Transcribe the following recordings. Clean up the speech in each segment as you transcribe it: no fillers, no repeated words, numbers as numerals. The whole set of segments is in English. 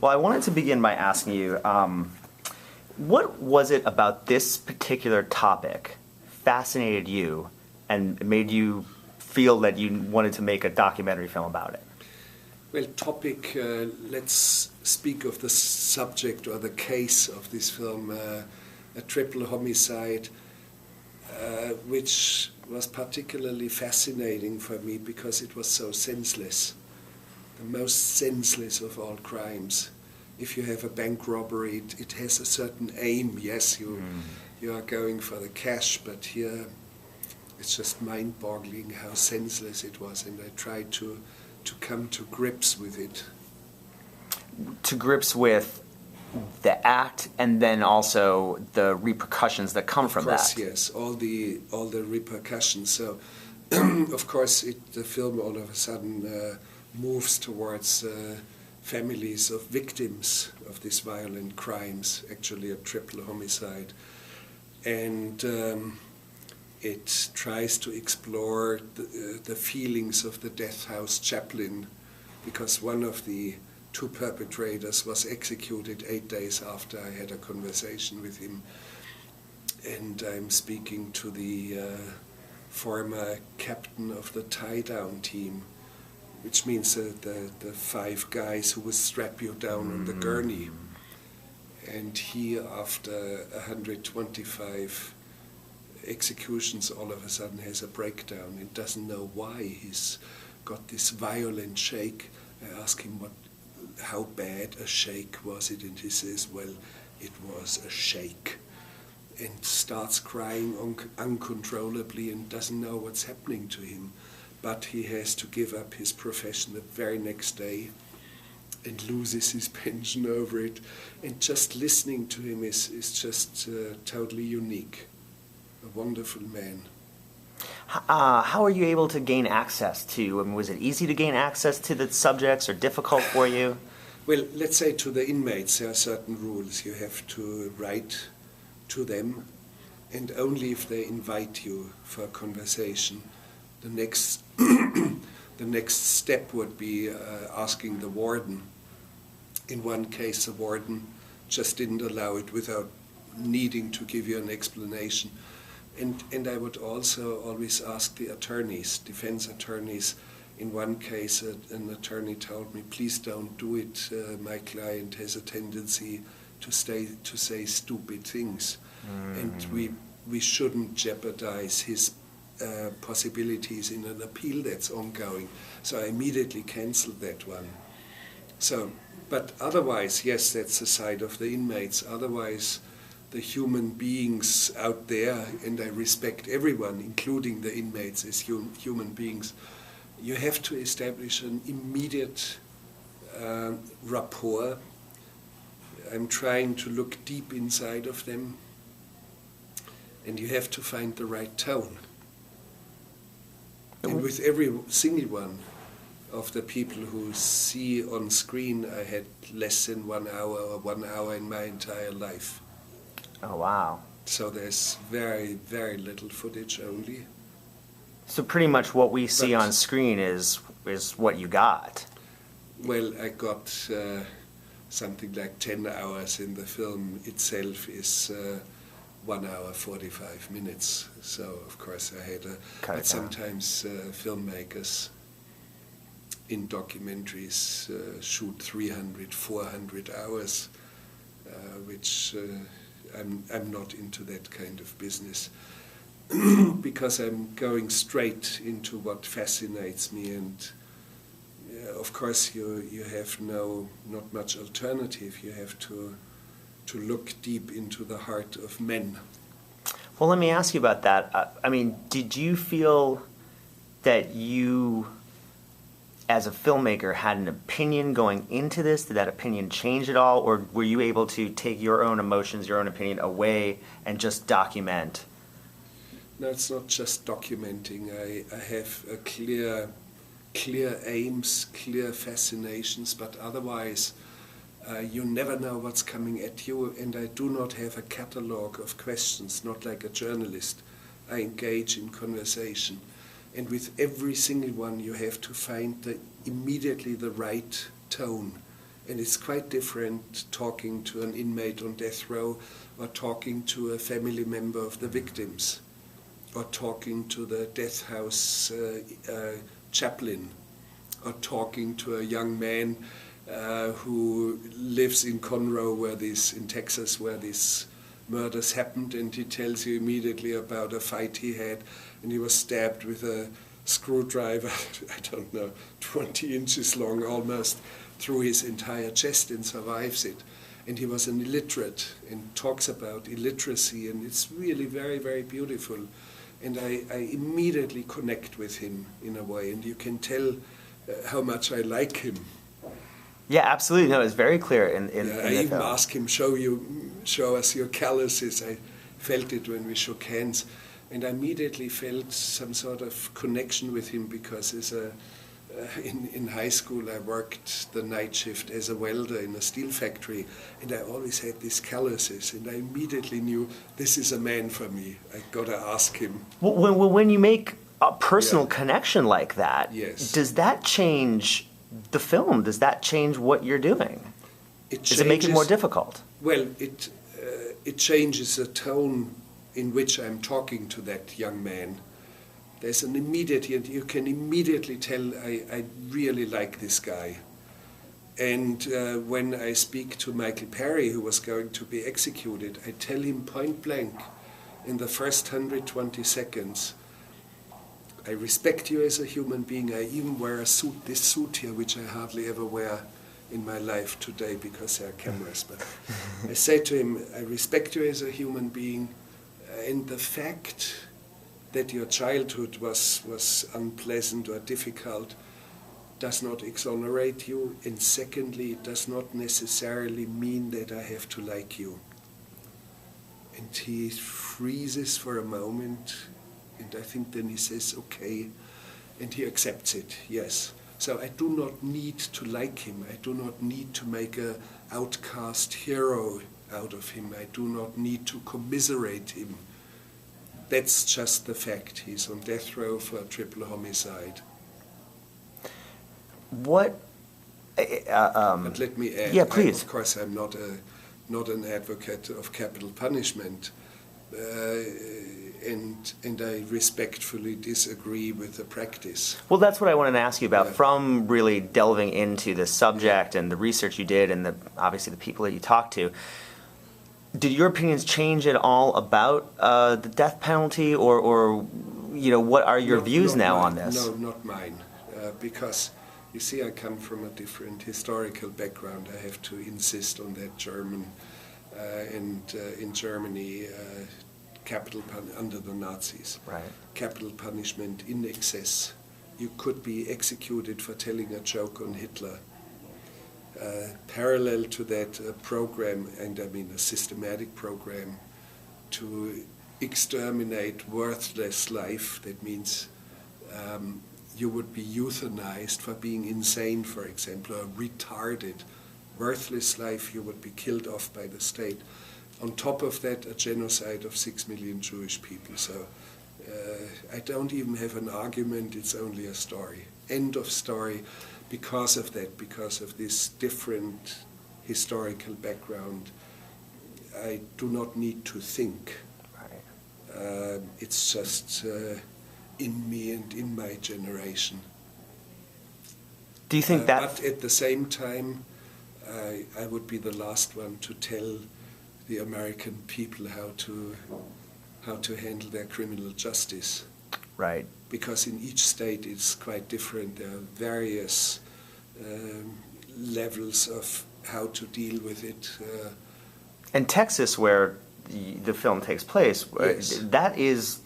Well, I wanted to begin by asking you, what was it about this particular topic fascinated you and made you feel that you wanted to make a documentary film about it? Well, topic, let's speak of the subject or the case of this film, a triple homicide, which was particularly fascinating for me because it was so senseless. The most senseless of all crimes. If you have a bank robbery, it has a certain aim. Yes, you are going for the cash, but here it's just mind-boggling how senseless it was, and I tried to come to grips with it. To grips with the act, and then also the repercussions that come from that. Of course, yes, all the repercussions. So, of course, the film all of a sudden moves towards families of victims of these violent crimes, actually a triple homicide. And it tries to explore the feelings of the Deathhouse chaplain, because one of the two perpetrators was executed 8 days after I had a conversation with him. And I'm speaking to the former captain of the tie-down team, which means the 5 guys who would strap you down on the gurney. And he, after 125 executions, all of a sudden has a breakdown and doesn't know why. He's got this violent shake. I ask him how bad a shake was it, and he says, well, it was a shake. And starts crying uncontrollably and doesn't know what's happening to him. But he has to give up his profession the very next day and loses his pension over it. And just listening to him is just totally unique. A wonderful man. How are you able to gain access to, was it easy to gain access to the subjects or difficult for you? Well, let's say to the inmates there are certain rules. You have to write to them, and only if they invite you for a conversation. The next step would be asking the warden. In one case, the warden just didn't allow it without needing to give you an explanation. And I would also always ask the attorneys, defense attorneys. In one case, an attorney told me, please don't do it. My client has a tendency to say stupid things. And we shouldn't jeopardize his possibilities in an appeal that's ongoing. So I immediately canceled that one. So, but otherwise, yes, that's the side of the inmates. Otherwise, the human beings out there, and I respect everyone, including the inmates as human beings, you have to establish an immediate rapport. I'm trying to look deep inside of them, and you have to find the right tone. And with every single one of the people who see on screen, I had less than 1 hour or 1 hour in my entire life. Oh, wow. So there's very, very little footage only. So pretty much what we see on screen is what you got. Well, I got something like 10 hours in the film itself is 1 hour 45 minutes. So of course I had but sometimes filmmakers in documentaries shoot 300, 400 hours, which I'm not into that kind of business. Because I'm going straight into what fascinates me, and of course you have not much alternative. You have to look deep into the heart of men. Well, let me ask you about that. I mean, did you feel that you, as a filmmaker, had an opinion going into this? Did that opinion change at all, or were you able to take your own emotions, your own opinion away and just document? No, it's not just documenting. I have a clear aims, clear fascinations, but otherwise you never know what's coming at you, and I do not have a catalogue of questions, not like a journalist. I engage in conversation, and with every single one you have to find immediately the right tone And it's quite different talking to an inmate on death row or talking to a family member of the victims or talking to the Deathhouse chaplain or talking to a young man who lives in Conroe, in Texas, where these murders happened, and he tells you immediately about a fight he had, and he was stabbed with a screwdriver, I don't know, 20 inches long almost, through his entire chest and survives it. And he was an illiterate and talks about illiteracy, and it's really very, very beautiful. And I immediately connect with him in a way, and you can tell how much I like him. Yeah, absolutely. No, it's very clear in I the even film. asked him, show us your calluses. I felt it when we shook hands. And I immediately felt some sort of connection with him because in high school I worked the night shift as a welder in a steel factory, and I always had these calluses, and I immediately knew this is a man for me. I gotta ask him. When you make a personal connection like that, yes. Does that change the film? Does that change what you're doing? Does it make it more difficult? Well, it changes the tone in which I'm talking to that young man. There's an immediate, you can immediately tell I really like this guy. And when I speak to Michael Perry, who was going to be executed, I tell him point blank in the first 120 seconds, I respect you as a human being. I even wear a suit, this suit here, which I hardly ever wear in my life today because there are cameras. But I say to him, I respect you as a human being, and the fact that your childhood was unpleasant or difficult does not exonerate you, and secondly, it does not necessarily mean that I have to like you. And he freezes for a moment, and I think then he says, okay, and he accepts it, yes. So I do not need to like him. I do not need to make an outcast hero out of him. I do not need to commiserate him. That's just the fact. He's on death row for a triple homicide. What? But let me add, yeah, please. of course, I'm not an advocate of capital punishment, and I respectfully disagree with the practice. Well, that's what I wanted to ask you about. From really delving into the subject and the research you did, and obviously the people that you talked to, did your opinions change at all about the death penalty, or what are your views now on this? No, not mine, because you see, I come from a different historical background. I have to insist on that. In Germany, under the Nazis, right. Capital punishment in excess. You could be executed for telling a joke on Hitler. Parallel to that, a program, and I mean a systematic program, to exterminate worthless life. That means you would be euthanized for being insane, for example, or retarded. Worthless life, you would be killed off by the state. On top of that, a genocide of 6 million Jewish people. So I don't even have an argument, it's only a story. End of story. Because of that, because of this different historical background, I do not need to think. Right. It's just in me and in my generation. Do you think that? But at the same time, I would be the last one to tell the American people how to handle their criminal justice. Right. Because in each state it's quite different. There are various levels of how to deal with it. And Texas, where the film takes place, yes. That is,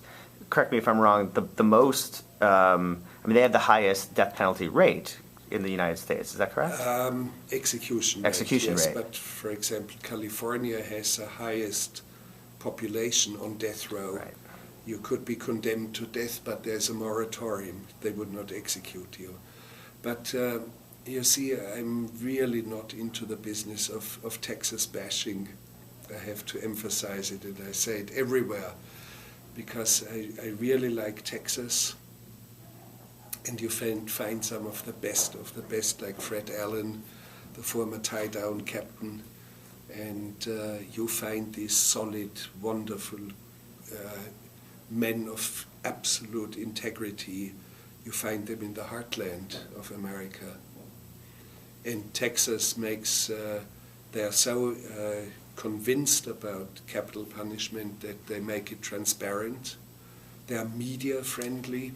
correct me if I'm wrong, the most, they have the highest death penalty rate in the United States. Is that correct? Execution rate. But for example, California has the highest population on death row. Right. You could be condemned to death, but there's a moratorium. They would not execute you. But you see, I'm really not into the business of Texas bashing. I have to emphasize it, and I say it everywhere, because I really like Texas. And you find some of the best, like Fred Allen, the former tie-down captain, and you find these solid, wonderful men of absolute integrity. You find them in the heartland of America. And Texas makes, they are so convinced about capital punishment that they make it transparent. They are media friendly.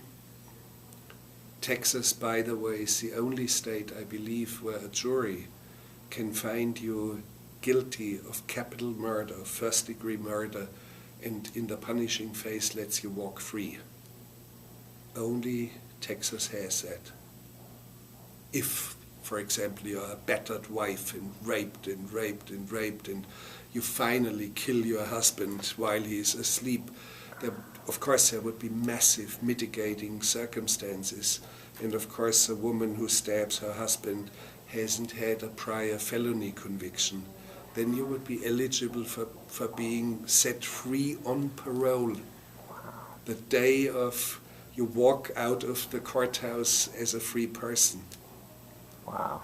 Texas, by the way, is the only state, I believe, where a jury can find you guilty of capital murder, first-degree murder, and in the punishing phase lets you walk free. Only Texas has that. If, for example, you are a battered wife and raped and raped and raped, and you finally kill your husband while he is asleep, of course there would be massive mitigating circumstances. And of course a woman who stabs her husband hasn't had a prior felony conviction. Then you would be eligible for being set free on parole. The day of you walk out of the courthouse as a free person. Wow.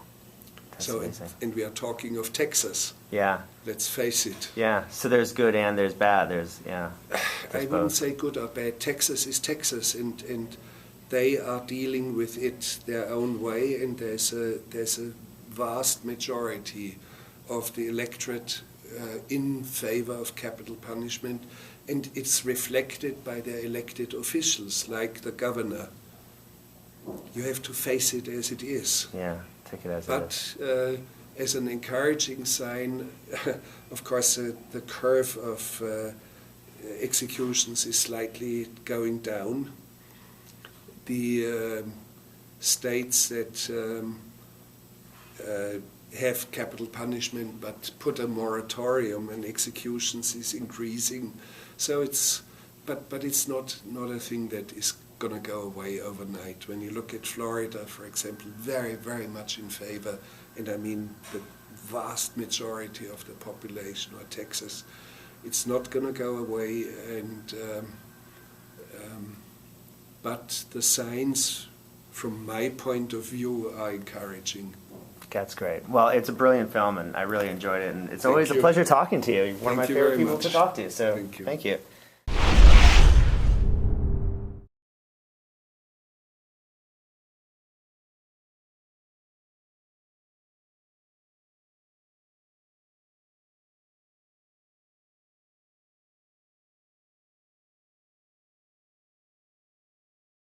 That's so, amazing. And we are talking of Texas. Yeah. Let's face it. Yeah. So there's good and there's bad. There's I wouldn't say good or bad. Texas is Texas, and they are dealing with it their own way. And there's a vast majority of the electorate in favor of capital punishment, and it's reflected by their elected officials, like the governor. You have to face it as it is. Yeah, take it as but, it is. As an encouraging sign, of course, the curve of executions is slightly going down. The states that have capital punishment but put a moratorium on executions is increasing. So but it's not a thing that is going to go away overnight. When you look at Florida, for example, very, very much in favor, and I mean the vast majority of the population, or Texas, it's not going to go away. And but the signs, from my point of view, are encouraging. That's great. Well, it's a brilliant film, and I really enjoyed it. And it's Thank always you. a pleasure talking to you. You're one of my Thank you favorite very people much. to talk to. So Thank you. Thank you.